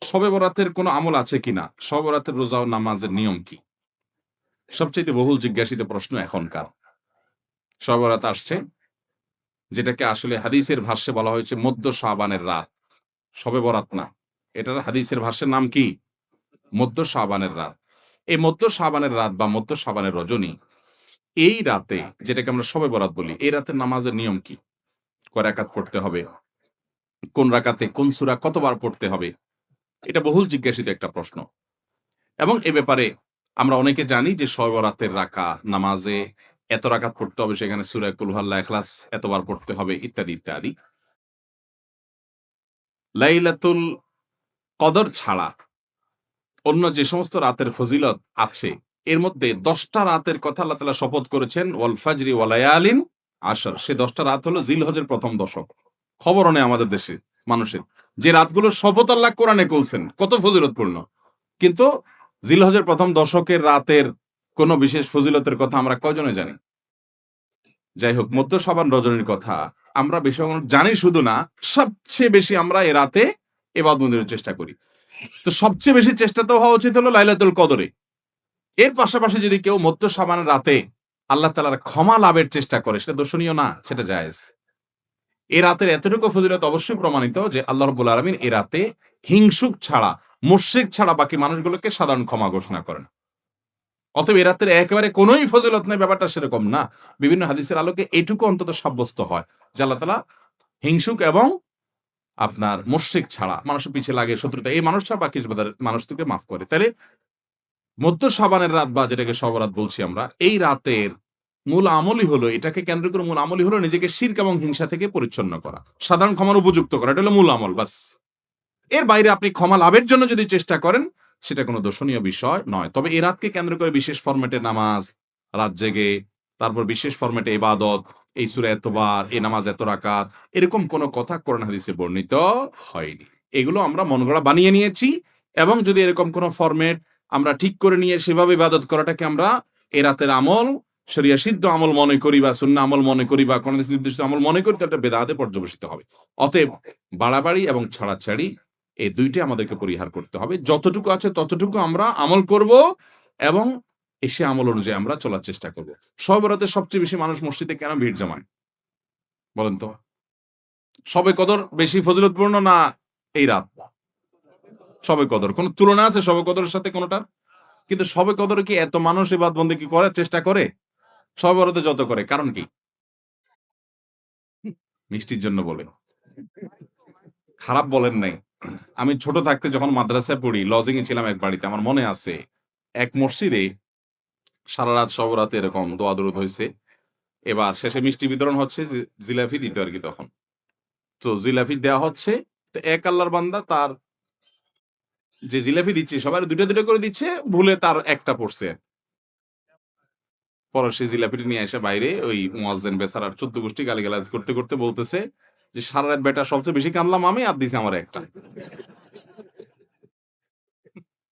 শবে বরাতের কোনো আমল আছে কিনা, শবে বরাতের রোজা ও নামাজের নিয়ম কি? সবচাইতে বহুল জিজ্ঞাসিত প্রশ্ন এখনকার। শবে বরাত আসছে, যেটাকে আসলে হাদিসের ভাষ্যে বলা হয়েছে মধ্য শাবানের রাত। শবে বরাত না, এটার হাদিসের ভাষ্যের নাম কি? মধ্য শাবানের রাত। এই মধ্য শাবানের রাত বা মধ্য শাবানের রজনী, এই রাতে যেটাকে আমরা শবে বরাত বলি, এই রাতের নামাজের নিয়ম কি? কয় রাকাত পড়তে হবে? কোন রাকাতে কোন সূরা কতবার পড়তে হবে? এটা বহুল জিজ্ঞাসিত একটা প্রশ্ন। এবং এ ব্যাপারে আমরা অনেকে জানি যে শবে বরাতের নামাজে এত রাকাত পড়তে হবে, সেখানে সূরা কুল হুয়াল্লাহ, ইখলাস এতবার পড়তে হবে, ইত্যাদি, ইত্যাদি। লাইলাতুল কদর ছাড়া অন্য যে সমস্ত রাতের ফজিলত আছে, এর মধ্যে ১০ টা রাতের কথা আল্লাহ তাআলা শপথ করেছেন, ওয়াল ফাজরি ওয়া লায়ালিন আশর। সে ১০ টা রাত হলো জিলহজের ১ম দশক। খবরও নেই আমাদের দেশে মানুষের। যে রাতগুলোর শপথ আল্লাহ কোরআনে করছেন, কত ফজিলতপূর্ণ। কিন্তু জিলহজের ১ম দশকের রাতের কোন বিশেষ ফজিলতের কথা আমরা কয়জনে জানি? যাই হোক, মধ্য শাবান রজনীর কথা আমরা বেশি জানি শুধু না, সবচেয়ে বেশি আমরা এ রাতে ইবাদত-বন্দেগীর চেষ্টা করি। তো সবচেয়ে বেশি চেষ্টা তো হওয়া উচিত হলো লাইলাতুল কদরে। এর পাশাপাশি যদি কেউ মধ্য শাবানের রাতে আল্লাহ তাআলার ক্ষমা লাভের চেষ্টা করে, সেটা দর্শনীয় না, সেটা জায়েজ। এ রাতের এতটুকু ফজিলত অবশ্যই প্রমাণিত যে আল্লাহ রাব্বুল আলামিন এ রাতে হিংসুক ছাড়া, মুশরিক ছাড়া বাকি মানুষগুলোকে সাধারণ ক্ষমা ঘোষণা করেন। অতএব এ রাতের একেবারে কোনই ফজিলত নেই, ব্যাপারটা সেরকম না। বিভিন্ন হাদিসের আলোকে এটুকু অন্তত সাব্যস্ত হয় যে আল্লাহ তাআলা হিংসুক এবং আপনার মুশরিক ছাড়া, মানুষের পিছে লাগে শত্রুতা, এই মানুষ ছাড়া বাকি মানুষকে মাফ করে। তাইলে মধ্য শাবানের রাত বা যেটাকে শবে বরাত বলছি আমরা, এই রাতের মূল আমলই হলো, এটাকে কেন্দ্র করে মূল আমলই হলো নিজেকে শিরক এবং হিংসা থেকে পরিচ্ছন্ন করা, সাধারণ ক্ষমার উপযুক্ত করা। এটা হলো মূল আমল, বাস। এর বাইরে আপনি ক্ষমা লাভের জন্য যদি চেষ্টা করেন, সেটা কোনো দর্শনীয় বিষয় নয়। তবে এই রাতকে কেন্দ্র করে বিশেষ ফরম্যাটে নামাজ, রাত জেগে, তারপর বিশেষ ফরম্যাটে ইবাদত, এই সূরা এতবার, এই নামাজ এত রাকাত, এরকম কোনো কথা কোরআন হাদিসে বর্ণিত হয়নি। এগুলো আমরা মনগড়া বানিয়ে নিয়েছি। এবং যদি এরকম কোনো ফরম্যাট আমরা ঠিক করে নিয়ে সেভাবে ইবাদত করাটাকে আমরা এ রাতের আমল, শরিয়া সিদ্ধ আমল মনে করি বা সুন্নাহ আমল মনে করি বা কোন হাদিস নির্দিষ্ট আমল মনে করি, তাহলে এটা বেদাতে পর্যবসিত হবে। অতএব বাড়াবাড়ি এবং ছাড়াছাড়ি, এই ২ টি আমাদেরকে পরিহার করতে হবে। যতটুকু আছে ততটুকু আমরা আমল করব এবং সে আমল অনুযায়ী আমরা চলার চেষ্টা করব। শবে বরাতে সবচেয়ে বেশি মানুষ মসজিদে কেন ভিড় জমায়? বলেন তো? শবে কদর বেশি ফজিলতপূর্ণ না এই রাত? শবে কদর। কোন তুলনা আছে শবে কদরের সাথে কোনটার? কিন্তু শবে কদরে কি এত মানুষ ইবাদত বন্দেগী করার চেষ্টা করে? শবে বরাতে যত করে। কারণ কি? মিষ্টির জন্য বলে। খারাপ বলেন নাই। আমি ছোট থাকতে যখন মাদ্রাসায় পড়ি, লজিং এ ছিলাম এক বাড়িতে। আমার মনে আছে, এক মসজিদে সারারাত শবে বরাতে এরকম দোয়া দরুদ হইছে। এবার শেষে মিষ্টি বিতরণ হচ্ছে, জিলাপি দিত আরকি তখন। তো জিলাপি দেয়া হচ্ছে। তো এক আল্লাহর বান্দা তার যে জিলাপি দিচ্ছে সবার ২ টা ২ টা করে দিচ্ছে, ভুলে তার একটা পড়ছে। পরে সে জিলাপিটা নিয়ে এসে বাইরে ওই মুয়াজ্জিন বেচারার ১৪ গোষ্ঠী গালিগালাজ করতে, করতে বলতেছে যে, "সারারাত বেটা সবচেয়ে বেশি কানলাম আমি, আর দিছে আমারে একটা।"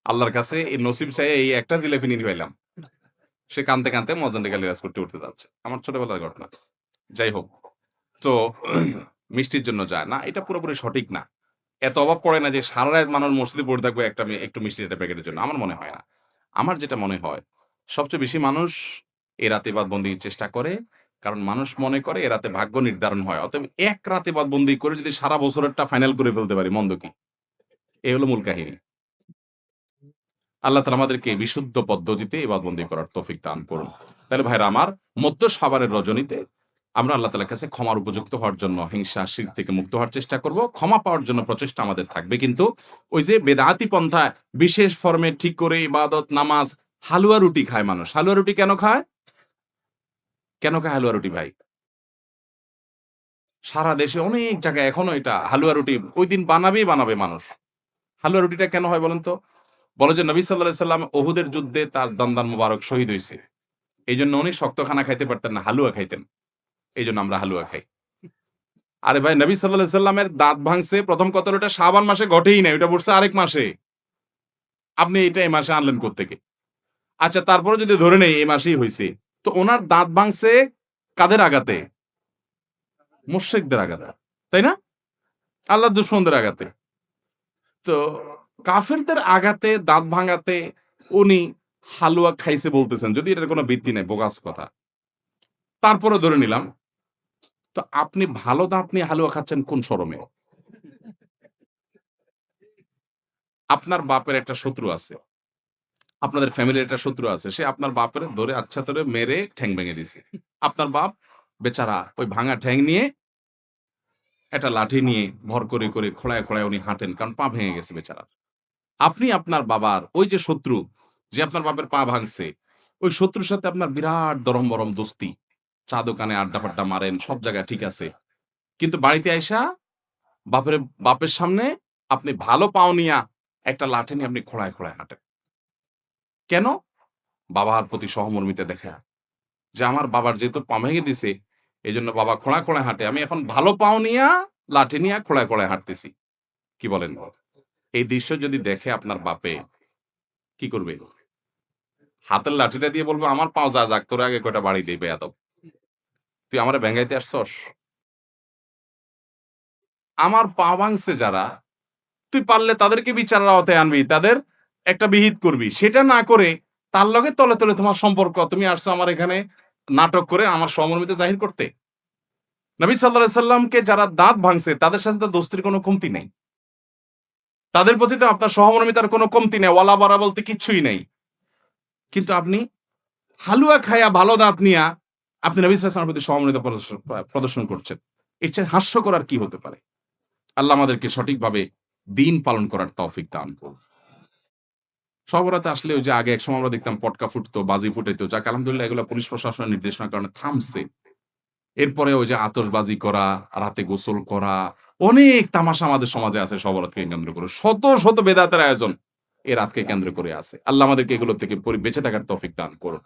আল্লাহর কাছে এই নসিব চাইয়া এই একটা জিলাপি নিয়ে পাইলাম। সে কানতে, কানতে মুয়াজ্জিনকে গালিগালাজ করতে, করতে যাচ্ছে। আমার ছোটবেলার ঘটনা। যাই হোক, তো মিষ্টির জন্য যায় না, এটা পুরোপুরি সঠিক না। এত অভাব পড়ে না যে সারারাত মানুষ মসজিদে পড়ে থাকবে একটা একটু মিষ্টি একটা প্যাকেটের জন্য। আমার মনে হয় না। আমার যেটা মনে হয়, সবচেয়ে বেশি মানুষ এ রাতে ইবাদতবন্দির চেষ্টা করে। কারণ মানুষ মনে করে এ রাতে ভাগ্য নির্ধারণ হয়। অতএব এক রাতে ইবাদতবন্দি করে যদি সারা বছরেরটা ফাইনাল করে ফেলতে পারি, মন্দ কি? এই হলো মূল কাহিনী। আল্লাহ তাআলা আমাদেরকে বিশুদ্ধ পদ্ধতিতে ইবাদতবন্দি করার তৌফিক দান করুন। তাহলে ভাইরা আমার, মধ্য শাবানের রজনীতে আমরা আল্লাহ তাআলার কাছে ক্ষমার উপযুক্ত হওয়ার জন্য, হিংসা, শিরক থেকে মুক্ত হওয়ার চেষ্টা করব। ক্ষমা পাওয়ার জন্য প্রচেষ্টা আমাদের থাকবে। কিন্তু ওই যে বেদাতি পন্থায় বিশেষ ফরমে ঠিক করে ইবাদত, নামাজ, হালুয়া রুটি খায় মানুষ। হালুয়া রুটি কেন খায়? কেন খায় হালুয়া রুটি ভাই? সারা দেশে অনেক জায়গায় এখনো এটা হালুয়া রুটি ঐদিন বানাবেই বানাবে মানুষ। হালুয়া রুটিটা কেন হয় বলেন তো? বলে যে নবী সাল্লাল্লাহু আলাইহি সাল্লাম উহুদের যুদ্ধে তার দন্দান মোবারক শহীদ হইছে। এইজন্য উনি শক্ত খানা খাইতে পারতেন না, হালুয়া খাইতেন। এইজন্য আমরা হালুয়া খাই। আরে ভাই, নবী সাল্লাল্লাহু আলাইহি সাল্লামের দাঁত ভাঙছে ১ম কথা হলো, এটা শাবান মাসে ঘটেই নাই। ওটা ঘটছে আরেক মাসে। আপনি এটা এই মাসে আনলেন কোত্থেকে? আচ্ছা, তারপরেও যদি ধরে নেই এই মাসেই হইছে। তো উনার দাঁত ভাঙছে কাদের আঘাতে? মুশরিকদের আঘাতে। তাই না? আল্লাহর দুশমনদের আঘাতে। তো কাফেরদের আঘাতে, দাঁত ভাঙাতে উনি হালুয়া খাইছে বলতেছেন, যদি এটার কোনো ভিত্তি নাই, বোগাস কথা। তারপরে ধরে নিলাম, তো আপনি ভালো দাঁত নিয়ে হালুয়া খাচ্ছেন কোন শরমে? আপনার বাপের একটা শত্রু আছে। আপনাদের ফ্যামিলির একটা শত্রু আছে। সে আপনার বাপের ধরে আচ্ছা করে মেরে ঠ্যাং ভেঙে দিছে। আপনার বাপ বেচারা ওই ভাঙা ঠ্যাং নিয়ে একটা লাঠি নিয়ে ভর করে খোঁড়ায়, খোঁড়ায় উনি হাঁটেন। কারণ পা ভেঙে গেছে বেচারার। আপনি আপনার বাবার ওই যে শত্রু, যে আপনার বাপের পা ভাঙছে, ওই শত্রুর সাথে আপনার বিরাট দরম-বরম দোস্তি। চা দোকানে আড্ডা-ফাড্ডা মারেন, সব জায়গায় ঠিক আছে। কিন্তু বাড়িতে আইসা বাপের সামনে আপনি ভালো পাও নিয়া একটা লাঠি নিয়ে আপনি খোঁড়ায়, খোঁড়ায় হাঁটেন। কেন? বাবার প্রতি সহমর্মিতা দেখায়া। যে আমার বাবার যেহেতু পা ভেঙে দিছে, এজন্য বাবা খোঁড়ায়, খোঁড়ায় হাঁটে। আমি এখন ভালো পাও নিয়া লাঠি নিয়া খোঁড়ায়, খোঁড়ায় হাঁটতেছি। কি বলেন? এই দৃশ্য যদি দেখে আপনার বাপে কি করবে? হাতের লাঠিটা দিয়ে বলবে, "আমার পাও যা যাক, তোরে আগে কয়টা বাড়ি দেই বেয়াদব। তুই আমারে ভেঙাইতে আসছস? আমার পা ভাঙছে যারা, তুই পারলে তাদেরকে বিচারের আওতায় আনবি, তাদের একটা বিহিত করবি। সেটা না করে তার লগে তলে, তলে তোমার সম্পর্ক। তুমি আসছো আমার এখানে নাটক করে আমার সহমর্মিতা জাহির করতে।" নবী সাল্লাল্লাহু আলাইহি সাল্লামকে যারা দাঁত ভাঙছে তাদের সাথে তো দোস্তির কোনো কমতি নেই। তাদের প্রতি তো আপনার সহমর্মিতার কোনো কমতি নেই। ওয়ালা বারা বলতে কিচ্ছুই নেই। কিন্তু আপনি হালুয়া খাইয়া ভালো দাঁত নিয়া আপনি নবী সাল্লাল্লাহু আলাইহি ওয়াসাল্লামের প্রতি সহমর্মিতা প্রদর্শন করছেন। এর চেয়ে হাস্যকর আর কি হতে পারে? আল্লাহ আমাদেরকে সঠিকভাবে দিন পালন করার তৌফিক দান করুন। শবে আসলে ওই যে আগে একসময় আমরা দেখতাম পটকা ফুটতো, বাজি ফুটাইতো। যাক আলহামদুলিল্লাহ এগুলো পুলিশ প্রশাসনের নির্দেশনার কারণে থামছে। এরপরে ওই যে আতশবাজি করা, রাতে গোসল করা, অনেক তামাশা আমাদের সমাজে আছে শবে কেন্দ্র করে। শত, শত বেদাতের আয়োজন এই রাতকে কেন্দ্র করে আছে। আল্লাহ আমাদেরকে এগুলো থেকে বেঁচে থাকার তৌফিক দান করুন।